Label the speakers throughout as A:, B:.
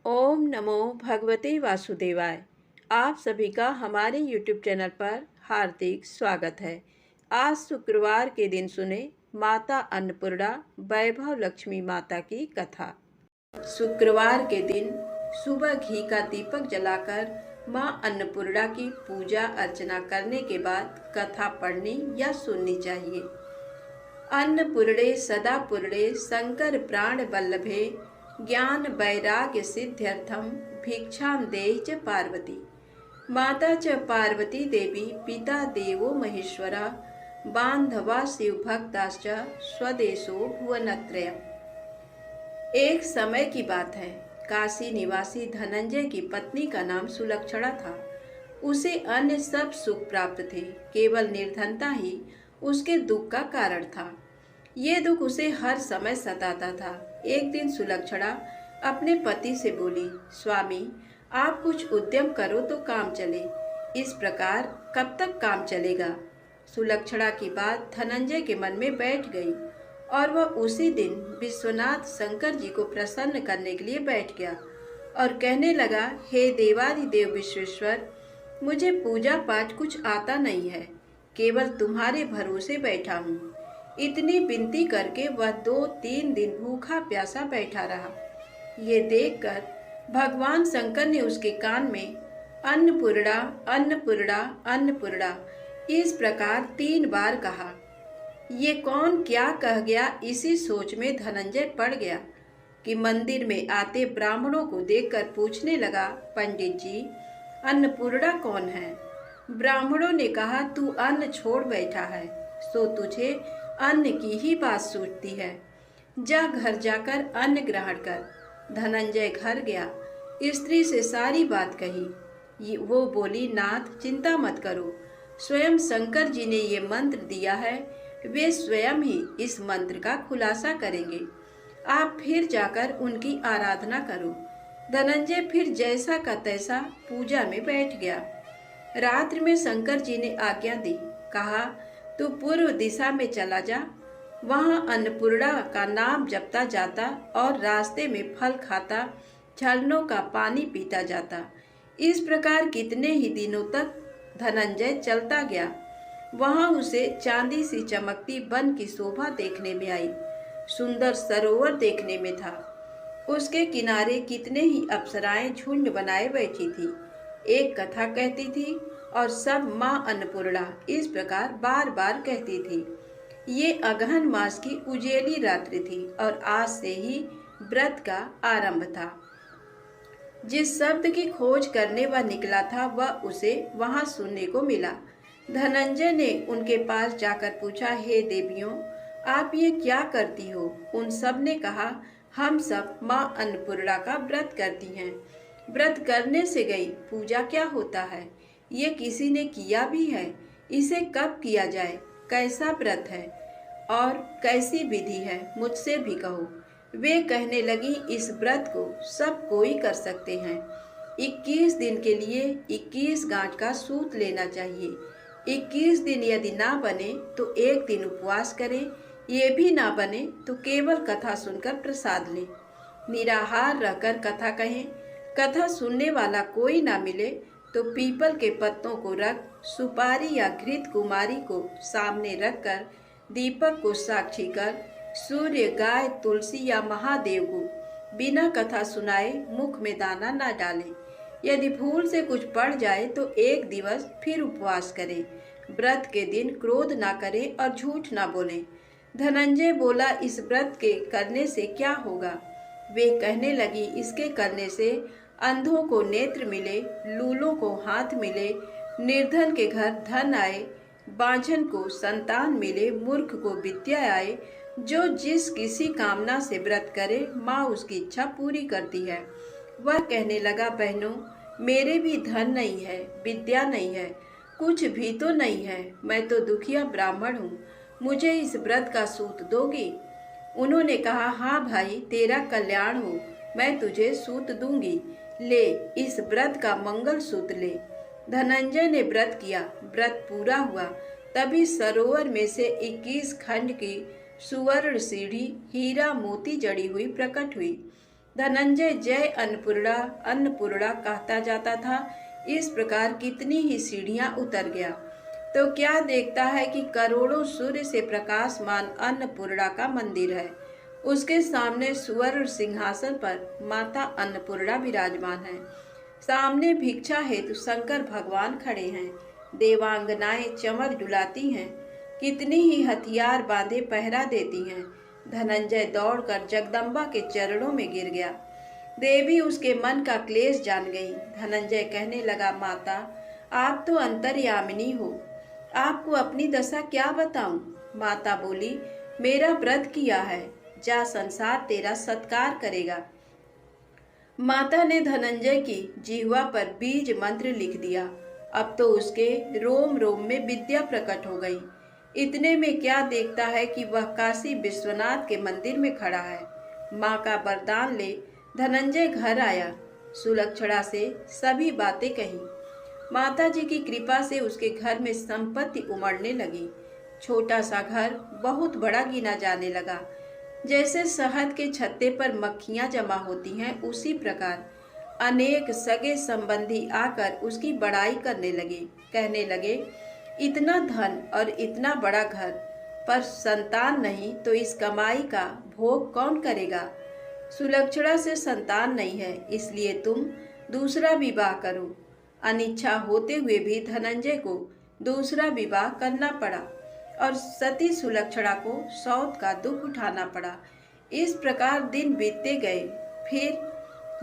A: ओम नमो भगवते वासुदेवाय। आप सभी का हमारे YouTube चैनल पर हार्दिक स्वागत है। आज शुक्रवार के दिन सुने माता अन्नपूर्णा वैभव लक्ष्मी माता की कथा। शुक्रवार के दिन सुबह घी का दीपक जलाकर मां अन्नपूर्णा की पूजा अर्चना करने के बाद कथा पढ़नी या सुननी चाहिए। अन्नपूर्णे सदा पूर्णे शंकर प्राण वल्लभे ज्ञान वैराग्य सिद्ध्यर्थम भिक्षां देहि च पार्वती। माता च पार्वती देवी पिता देवो महेश्वरा बांधवा शिव भक्ताश्च स्वदेशो भुवनत्रयम्। एक समय की बात है, काशी निवासी धनंजय की पत्नी का नाम सुलक्षणा था। उसे अन्य सब सुख प्राप्त थे, केवल निर्धनता ही उसके दुख का कारण था। ये दुख उसे हर समय सताता था। एक दिन सुलक्षणा अपने पति से बोली, स्वामी आप कुछ उद्यम करो तो काम चले, इस प्रकार कब तक काम चलेगा। सुलक्षणा की बात धनंजय के मन में बैठ गई और वह उसी दिन विश्वनाथ शंकर जी को प्रसन्न करने के लिए बैठ गया और कहने लगा, हे देवादिदेव विश्वेश्वर, मुझे पूजा पाठ कुछ आता नहीं है, केवल तुम्हारे भरोसे बैठा हूँ। इतनी विनती करके वह 2-3 दिन भूखा प्यासा बैठा रहा। ये देखकर भगवान शंकर ने उसके कान में अन्नपूर्णा अन्नपूर्णा अन्नपूर्णा इस प्रकार 3 बार कहा। ये कौन क्या कह गया, इसी सोच में धनंजय पड़ गया कि मंदिर में आते ब्राह्मणों को देखकर पूछने लगा, पंडित जी अन्नपूर्णा कौन है। ब्राह्मणों ने कहा, तू अन्न छोड़ बैठा है, सो तुझे अन्न की ही बात सूझती है, जा घर जाकर अन्न ग्रहण कर। धनंजय घर गया, स्त्री से सारी बात कही। वो बोली, नाथ चिंता मत करो, स्वयं शंकर जी ने ये मंत्र दिया है, वे स्वयं ही इस मंत्र का खुलासा करेंगे, आप फिर जाकर उनकी आराधना करो। धनंजय फिर जैसा का तैसा पूजा में बैठ गया। रात्रि में शंकर जी ने आज्ञा दी, कहा तू पूर्व दिशा में चला जा, वहां अन्नपूर्णा का नाम जपता जाता और रास्ते में फल खाता, झरनों का पानी पीता जाता। इस प्रकार कितने ही दिनों तक धनंजय चलता गया। वहां उसे चांदी सी चमकती वन की शोभा देखने में आई। सुंदर सरोवर देखने में था, उसके किनारे कितने ही अप्सराएं झुंड बनाए बैठी थी, एक कथा कहती थी और सब माँ अन्नपूर्णा इस प्रकार बार बार कहती थी। ये अगहन मास की उजेली रात्रि थी और आज से ही व्रत का आरंभ था। जिस शब्द की खोज करने वह निकला था, वह उसे वहां सुनने को मिला। धनंजय ने उनके पास जाकर पूछा, हे देवियों आप ये क्या करती हो। उन सब ने कहा, हम सब माँ अन्नपूर्णा का व्रत करती हैं। व्रत करने से गई, पूजा क्या होता है, ये किसी ने किया भी है, इसे कब किया जाए, कैसा व्रत है और कैसी विधि है, मुझसे भी कहो। वे कहने लगी, इस व्रत को सब कोई कर सकते हैं। 21 दिन के लिए 21 गांठ का सूत लेना चाहिए। 21 दिन यदि ना बने तो एक दिन उपवास करें, ये भी ना बने तो केवल कथा सुनकर प्रसाद लें। निराहार रहकर कथा कहें। कथा सुनने वाला कोई ना मिले तो पीपल के पत्तों को रख, सुपारी या घृत कुमारी को सामने रखकर, दीपक को साक्षी कर, सूर्य, गाय, तुलसी या महादेव को बिना कथा सुनाए मुख में दाना न डालें। यदि भूल से कुछ पड़ जाए तो एक दिवस फिर उपवास करें। व्रत के दिन क्रोध ना करें और झूठ ना बोलें। धनंजय बोला, इस व्रत के करने से क्या होगा। वे कहने लगी, इसके करने से अंधों को नेत्र मिले, लूलों को हाथ मिले, निर्धन के घर धन आए, बांझन को संतान मिले, मूर्ख को विद्या आए। जो जिस किसी कामना से व्रत करे, माँ उसकी इच्छा पूरी करती है। वह कहने लगा, बहनों मेरे भी धन नहीं है, विद्या नहीं है, कुछ भी तो नहीं है, मैं तो दुखिया ब्राह्मण हूँ, मुझे इस व्रत का सूत दोगी। उन्होंने कहा, हाँ भाई तेरा कल्याण हो, मैं तुझे सूत दूंगी, ले इस व्रत का मंगल सूत्र ले। धनंजय ने व्रत किया, व्रत पूरा हुआ। तभी सरोवर में से 21 खंड की सुवर्ण सीढ़ी हीरा मोती जड़ी हुई प्रकट हुई। धनंजय जय अन्नपूर्णा अन्नपूर्णा कहता जाता था। इस प्रकार कितनी ही सीढ़ियां उतर गया तो क्या देखता है कि करोड़ों सूर्य से प्रकाशमान अन्नपूर्णा का मंदिर है। उसके सामने सुवर्ण सिंहासन पर माता अन्नपूर्णा विराजमान है। सामने भिक्षा हेतु शंकर भगवान खड़े हैं। देवांगनाएं चमर डुलाती हैं। कितनी ही हथियार बांधे पहरा देती हैं। धनंजय दौड़कर जगदम्बा के चरणों में गिर गया। देवी उसके मन का क्लेश जान गई। धनंजय कहने लगा, माता आप तो अंतर्यामिनी हो, आपको अपनी दशा क्या बताऊं। माता बोली, मेरा व्रत किया है, जा संसार तेरा सत्कार करेगा। माता ने धनंजय की जिह्वा पर बीज मंत्र लिख दिया। अब तो उसके रोम रोम में विद्या प्रकट हो गई। इतने में क्या देखता है कि वह काशी विश्वनाथ के मंदिर में खड़ा है। माँ का वरदान ले धनंजय घर आया। सुलक्षणा से सभी बातें कही। माता जी की कृपा से उसके घर में संपत्ति उमड़ने लगी। छोटा सा घर बहुत बड़ा गिना जाने लगा। जैसे शहद के छत्ते पर मक्खियां जमा होती हैं, उसी प्रकार अनेक सगे संबंधी आकर उसकी बड़ाई करने लगे। कहने लगे, इतना धन और इतना बड़ा घर, पर संतान नहीं तो इस कमाई का भोग कौन करेगा। सुलक्षणा से संतान नहीं है, इसलिए तुम दूसरा विवाह करो। अनिच्छा होते हुए भी धनंजय को दूसरा विवाह करना पड़ा और सती सुलक्षणा को सौत का दुख उठाना पड़ा। इस प्रकार दिन बीतते गए। फिर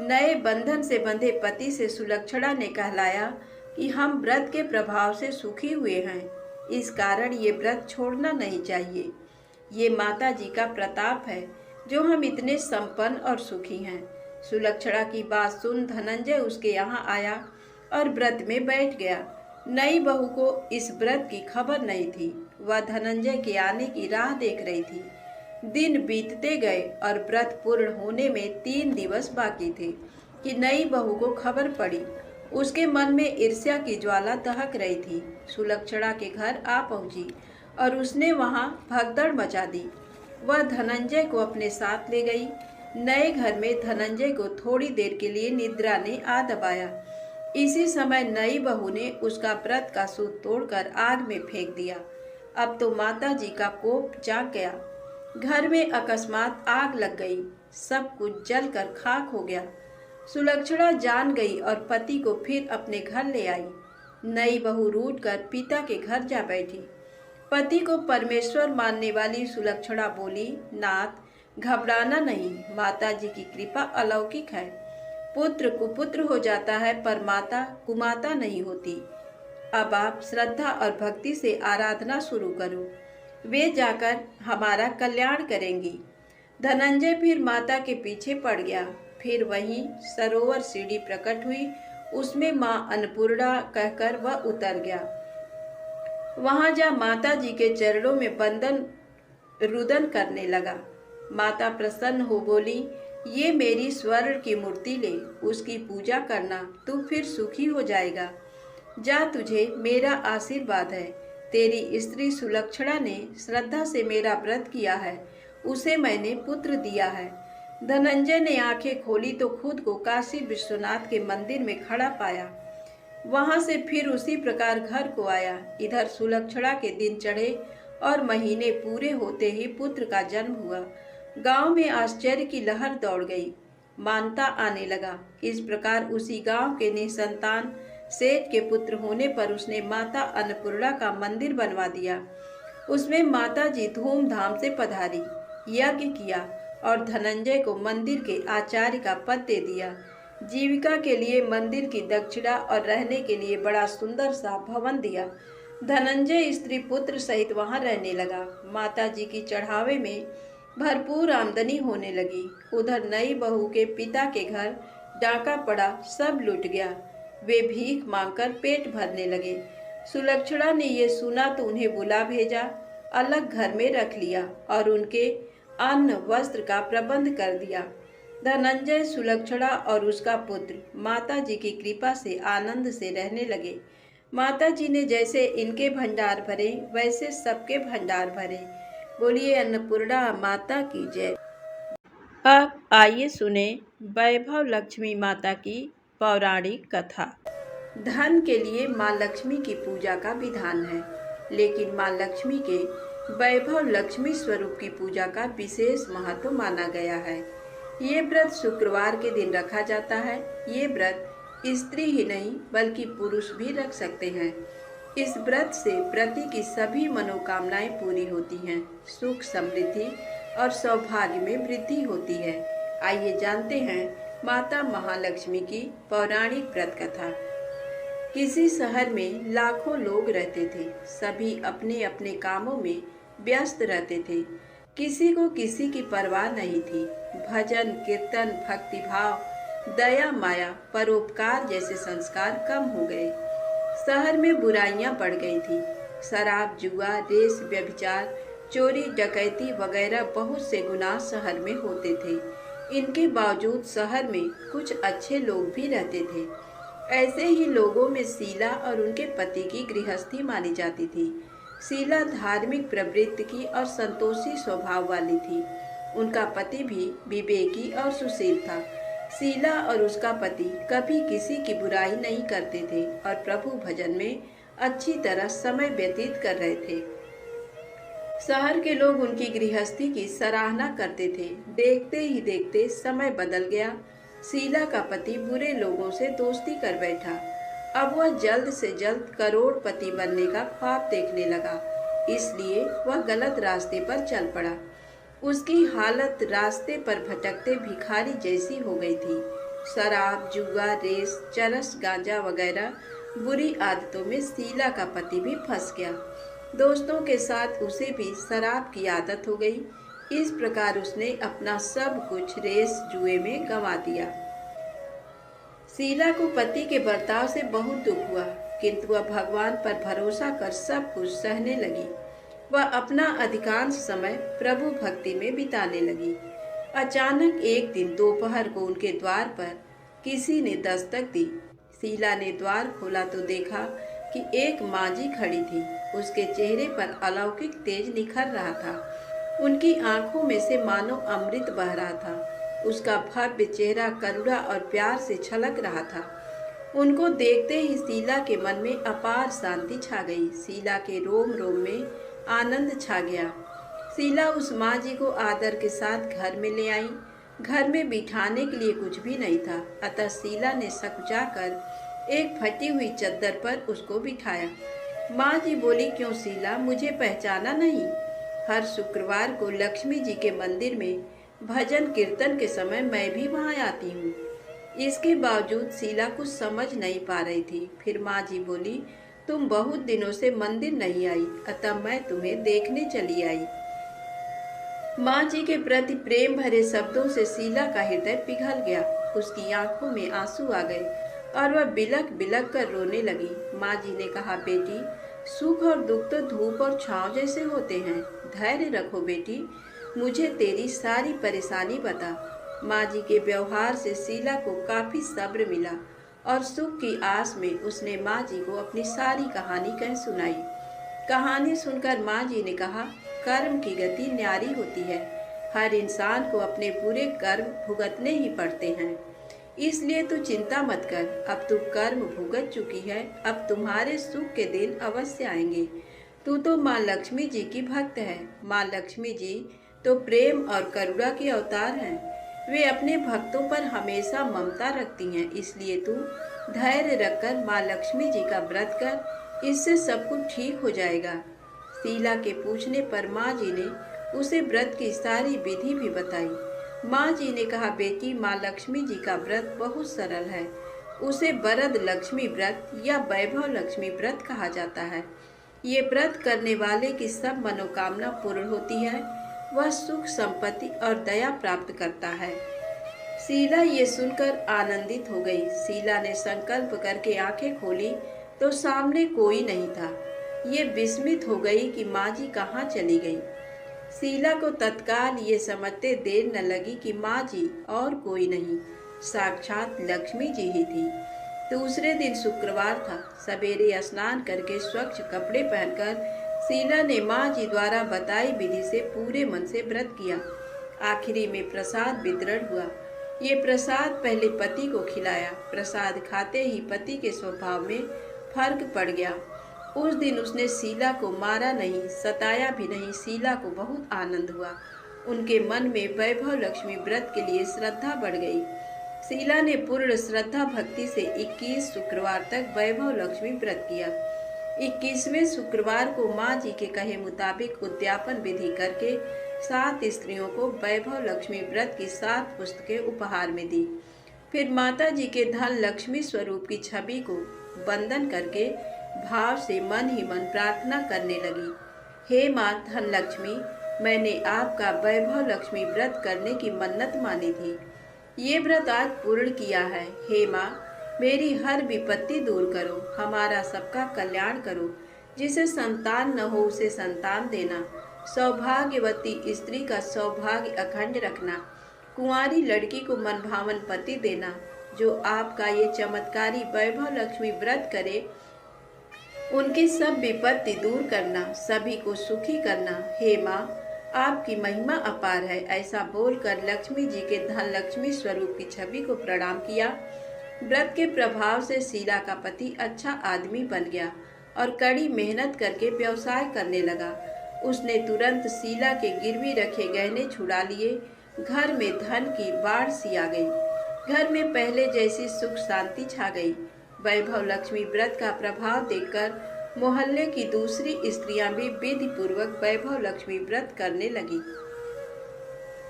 A: नए बंधन से बंधे पति से सुलक्षणा ने कहलाया कि हम व्रत के प्रभाव से सुखी हुए हैं, इस कारण ये व्रत छोड़ना नहीं चाहिए। ये माता जी का प्रताप है जो हम इतने संपन्न और सुखी हैं। सुलक्षणा की बात सुन धनंजय उसके यहाँ आया और व्रत में बैठ गया। नई बहू को इस व्रत की खबर नहीं थी। वह धनंजय के आने की राह देख रही थी। दिन बीतते गए और व्रत पूर्ण होने में 3 दिवस बाकी थे कि नई बहू को खबर पड़ी। उसके मन में ईर्ष्या की ज्वाला दहक रही थी। सुलक्षणा के घर आ पहुंची और उसने वहां भगदड़ मचा दी। वह धनंजय को अपने साथ ले गई। नए घर में धनंजय को थोड़ी देर के लिए निद्रा ने आ दबाया। इसी समय नई बहू ने उसका व्रत का सूत तोड़कर आग में फेंक दिया। अब तो माता जी का कोप जाग गया। घर में अकस्मात आग लग गई। सब कुछ जलकर खाक हो गया। सुलक्षणा जान गई और पति को फिर अपने घर ले आई। नई बहू रूठकर पिता के घर जा बैठी। पति को परमेश्वर मानने वाली सुलक्षणा बोली, नाथ घबराना नहीं, माता जी की कृपा अलौकिक है। पुत्र कुपुत्र हो जाता है पर माता कुमाता नहीं होती। अब आप श्रद्धा और भक्ति से आराधना शुरू करो, वे जाकर हमारा कल्याण करेंगी। धनंजय फिर माता के पीछे पड़ गया। फिर वहीं सरोवर सीढ़ी प्रकट हुई, उसमें माँ अन्नपूर्णा कहकर वह उतर गया। वहां जा माता जी के चरणों में बंदन रुदन करने लगा। माता प्रसन्न हो बोली, ये मेरी स्वर्ण की मूर्ति ले, उसकी पूजा करना, तू फिर सुखी हो जाएगा। जा, तुझे मेरा आशीर्वाद है। तेरी स्त्री सुलक्षणा ने श्रद्धा से मेरा व्रत किया है, उसे मैंने पुत्र दिया है। धनंजय ने आंखें खोली तो खुद को काशी विश्वनाथ के मंदिर में खड़ा पाया। वहां से फिर उसी प्रकार घर को आया। इधर सुलक्षणा के दिन चढ़े और महीने पूरे होते ही पुत्र का जन्म हुआ। गांव में आश्चर्य की लहर दौड़ गई। मानता आने लगा। इस प्रकार उसी गांव के निसंतान सेठ के पुत्र होने पर उसने माता अन्नपूर्णा का मंदिर बनवा दिया। उसमें माता जी धूमधाम से पधारी, यज्ञ किया और धनंजय को मंदिर के आचार्य का पद दे दिया। जीविका के लिए मंदिर की दक्षिणा और रहने के लिए बड़ा सुंदर सा भवन दिया। धनंजय स्त्री पुत्र सहित वहां रहने लगा। माता जी की चढ़ावे में भरपूर आमदनी होने लगी। उधर नई बहू के पिता के घर डाका पड़ा, सब लूट गया। वे भीख मांगकर पेट भरने लगे। सुलक्षणा ने ये सुना तो उन्हें बुला भेजा, अलग घर में रख लिया और उनके अन्न वस्त्र का प्रबंध कर दिया। धनंजय, सुलक्षणा और उसका पुत्र माता जी की कृपा से आनंद से रहने लगे। माता जी ने जैसे इनके भंडार भरे वैसे सबके भंडार भरे। बोलिए अन्नपूर्णा माता की जय। अब आइए सुने वैभव लक्ष्मी माता की पौराणिक कथा। धन के लिए माँ लक्ष्मी की पूजा का विधान है, लेकिन माँ लक्ष्मी के वैभव लक्ष्मी स्वरूप की पूजा का विशेष महत्व माना गया है। ये व्रत शुक्रवार के दिन रखा जाता है। ये व्रत स्त्री ही नहीं बल्कि पुरुष भी रख सकते हैं। इस व्रत से प्रति की सभी मनोकामनाएं पूरी होती हैं, सुख समृद्धि और सौभाग्य में वृद्धि होती है। आइए जानते हैं माता महालक्ष्मी की पौराणिक व्रत कथा। किसी शहर में लाखों लोग रहते थे। सभी अपने अपने कामों में व्यस्त रहते थे। किसी को किसी की परवाह नहीं थी। भजन कीर्तन भक्तिभाव दया माया परोपकार जैसे संस्कार कम हो गए। शहर में बुराइयां बढ़ गई थी। शराब जुआ रेस व्यभिचार चोरी डकैती वगैरह बहुत से गुनाह शहर में होते थे। इनके बावजूद शहर में कुछ अच्छे लोग भी रहते थे। ऐसे ही लोगों में शीला और उनके पति की गृहस्थी मानी जाती थी। शीला धार्मिक प्रवृत्ति की और संतोषी स्वभाव वाली थी। उनका पति भी विवेकी और सुशील था। शीला और उसका पति कभी किसी की बुराई नहीं करते थे और प्रभु भजन में अच्छी तरह समय व्यतीत कर रहे थे। शहर के लोग उनकी गृहस्थी की सराहना करते थे। देखते ही देखते समय बदल गया। शीला का पति बुरे लोगों से दोस्ती कर बैठा। अब वह जल्द से जल्द करोड़पति बनने का ख्वाब देखने लगा, इसलिए वह गलत रास्ते पर चल पड़ा। उसकी हालत रास्ते पर भटकते भिखारी जैसी हो गई थी। शराब जुआ रेस चरस गांजा वगैरह बुरी आदतों में शीला का पति भी फंस गया। दोस्तों के साथ उसे भी शराब की आदत हो गई। इस प्रकार उसने अपना सब कुछ रेस जुए में गंवा दिया। शीला को पति के बर्ताव से बहुत दुख हुआ, किंतु वह भगवान पर भरोसा कर सब कुछ सहने लगी। वह अपना अधिकांश समय प्रभु भक्ति में बिताने लगी। अचानक एक दिन दोपहर को उनके द्वार पर किसी ने दस्तक दी। शीला ने द्वार खोला तो देखा कि एक मांझी खड़ी थी। उसके चेहरे पर अलौकिक तेज निखर रहा था। उनकी आंखों में से मानो अमृत बह रहा था। उसका भव्य चेहरा करुणा और प्यार से छलक रहा था। उनको देखते ही शीला के मन में अपार शांति छा गई। शीला के रोम रोम में आनंद छा गया। शीला उस माँ जी को आदर के साथ घर में ले आई। घर में बिठाने के लिए कुछ भी नहीं था, अतः शीला ने सकुचाकर एक फटी हुई चद्दर पर उसको बिठाया। माँ जी बोली, क्यों शीला, मुझे पहचाना नहीं? हर शुक्रवार को लक्ष्मी जी के मंदिर में भजन कीर्तन के समय मैं भी वहाँ आती हूँ। इसके बावजूद शीला कुछ समझ नहीं पा रही थी। फिर माँ जी बोली, तुम बहुत दिनों से मंदिर नहीं आई, अतः मैं तुम्हें देखने चली आई। माँ जी के प्रति प्रेम भरे शब्दों से शीला का हृदय पिघल गया। उसकी आंखों में आंसू आ गए और वह बिलक बिलक कर रोने लगी। माँ जी ने कहा, बेटी, सुख और दुख तो धूप और छांव जैसे होते हैं। धैर्य रखो बेटी, मुझे तेरी सारी परेशानी बता। माँ जी के व्यवहार से शीला को काफी सब्र मिला और सुख की आस में उसने माँ जी को अपनी सारी कहानी कह सुनाई। कहानी सुनकर माँ जी ने कहा, कर्म की गति न्यारी होती है। हर इंसान को अपने बुरे कर्म भुगतने ही पड़ते हैं, इसलिए तू चिंता मत कर। अब तू कर्म भुगत चुकी है, अब तुम्हारे सुख के दिन अवश्य आएंगे। तू तो माँ लक्ष्मी जी की भक्त है। माँ लक्ष्मी जी तो प्रेम और करुणा के अवतार हैं। वे अपने भक्तों पर हमेशा ममता रखती हैं, इसलिए तू धैर्य रखकर माँ लक्ष्मी जी का व्रत कर, इससे सब कुछ ठीक हो जाएगा। शीला के पूछने पर माँ जी ने उसे व्रत की सारी विधि भी बताई। माँ जी ने कहा, बेटी, माँ लक्ष्मी जी का व्रत बहुत सरल है। उसे वरद लक्ष्मी व्रत या वैभव लक्ष्मी व्रत कहा जाता है। ये व्रत करने वाले की सब मनोकामना पूर्ण होती है। वह सुख संपत्ति और दया प्राप्त करता है। शीला ये सुनकर आनंदित हो गई। शीला ने संकल्प करके आंखें खोली तो सामने कोई नहीं था। ये विस्मित हो गई कि माँ जी कहाँ चली गई। शीला को तत्काल ये समझते देर न लगी कि माँ जी और कोई नहीं, साक्षात लक्ष्मी जी ही थी। दूसरे दिन शुक्रवार था। सवेरे स्नान करके स्वच्छ कपड़े पहनकर शीला ने माँ जी द्वारा बताई विधि से पूरे मन से व्रत किया। आखिरी में प्रसाद वितरण हुआ। ये प्रसाद पहले पति को खिलाया। प्रसाद खाते ही पति के स्वभाव में फर्क पड़ गया। उस दिन उसने शीला को मारा नहीं, सताया भी नहीं। शीला को बहुत आनंद हुआ। उनके मन में वैभव लक्ष्मी व्रत के लिए श्रद्धा बढ़ गई। शीला ने पूर्ण श्रद्धा भक्ति से 21 शुक्रवार तक वैभव लक्ष्मी व्रत किया। 21वें शुक्रवार को माँ जी के कहे मुताबिक उद्यापन विधि करके 7 स्त्रियों को वैभव लक्ष्मी व्रत की 7 पुस्तकें उपहार में दी। फिर माता जी के धन लक्ष्मी स्वरूप की छवि को वंदन करके भाव से मन ही मन प्रार्थना करने लगी। हे माँ धन लक्ष्मी, मैंने आपका वैभव लक्ष्मी व्रत करने की मन्नत मानी थी। ये व्रत आज पूर्ण किया है। हे माँ, मेरी हर विपत्ति दूर करो, हमारा सबका कल्याण करो। जिसे संतान न हो उसे संतान देना, सौभाग्यवती स्त्री का सौभाग्य अखंड रखना, कुंवारी लड़की को मनभावन पति देना। जो आपका ये चमत्कारी वैभव लक्ष्मी व्रत करे उनकी सब विपत्ति दूर करना, सभी को सुखी करना। हे माँ, आपकी महिमा अपार है। ऐसा बोलकर लक्ष्मी जी के धन लक्ष्मी स्वरूप की छवि को प्रणाम किया। व्रत के प्रभाव से शीला का पति अच्छा आदमी बन गया और कड़ी मेहनत करके व्यवसाय करने लगा। उसने तुरंत शीला के गिरवी रखे गहने छुड़ा लिए। घर में धन की बाढ़ सी आ गई। घर में पहले जैसी सुख शांति छा गई। वैभव लक्ष्मी व्रत का प्रभाव देखकर मोहल्ले की दूसरी स्त्रियां भी विधि पूर्वक वैभव लक्ष्मी व्रत करने लगी।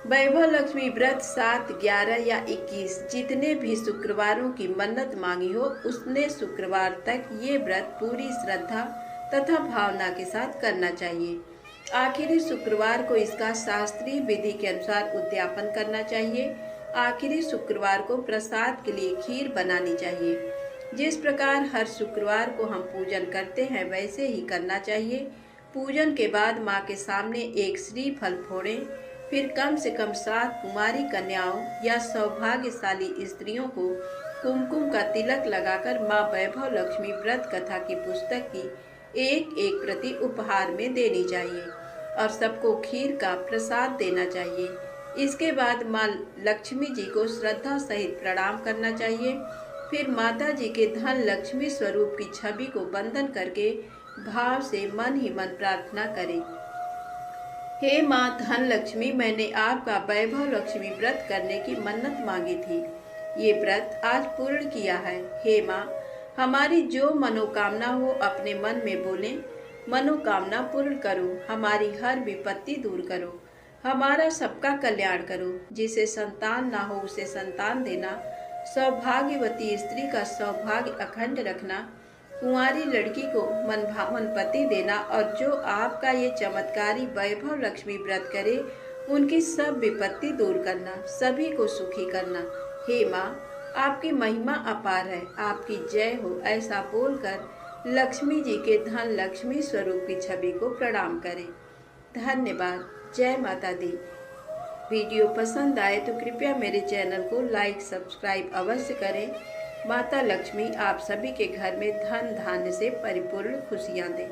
A: वैभव लक्ष्मी व्रत 7, 11 या 21 जितने भी शुक्रवारों की मन्नत मांगी हो, उसने शुक्रवार तक ये व्रत पूरी श्रद्धा तथा भावना के साथ करना चाहिए। आखिरी शुक्रवार को इसका शास्त्रीय विधि के अनुसार उद्यापन करना चाहिए। आखिरी शुक्रवार को प्रसाद के लिए खीर बनानी चाहिए। जिस प्रकार हर शुक्रवार को हम पूजन करते हैं वैसे ही करना चाहिए। पूजन के बाद माँ के सामने एक श्रीफल फोड़ें। फिर कम से कम 7 कुमारी कन्याओं या सौभाग्यशाली स्त्रियों को कुमकुम का तिलक लगाकर माँ वैभव लक्ष्मी व्रत कथा की पुस्तक की एक प्रति उपहार में देनी चाहिए और सबको खीर का प्रसाद देना चाहिए। इसके बाद माँ लक्ष्मी जी को श्रद्धा सहित प्रणाम करना चाहिए। फिर माता जी के धन लक्ष्मी स्वरूप की छवि को वंदन करके भाव से मन ही मन प्रार्थना करें। हे माँ धन लक्ष्मी, मैंने आपका वैभव लक्ष्मी व्रत करने की मन्नत मांगी थी। ये व्रत आज पूर्ण किया है। हे माँ, हमारी जो मनोकामना हो अपने मन में बोलें। मनोकामना पूर्ण करो, हमारी हर विपत्ति दूर करो, हमारा सबका कल्याण करो। जिसे संतान ना हो उसे संतान देना, सौभाग्यवती स्त्री का सौभाग्य अखंड रखना, कुंवारी लड़की को मनभावन पति देना और जो आपका ये चमत्कारी वैभव लक्ष्मी व्रत करे उनकी सब विपत्ति दूर करना, सभी को सुखी करना। हे माँ, आपकी महिमा अपार है, आपकी जय हो। ऐसा बोलकर लक्ष्मी जी के धन लक्ष्मी स्वरूप की छवि को प्रणाम करें। धन्यवाद। जय माता दी। वीडियो पसंद आए तो कृपया मेरे चैनल को लाइक सब्सक्राइब अवश्य करें। माता लक्ष्मी आप सभी के घर में धन धान्य से परिपूर्ण खुशियाँ दें।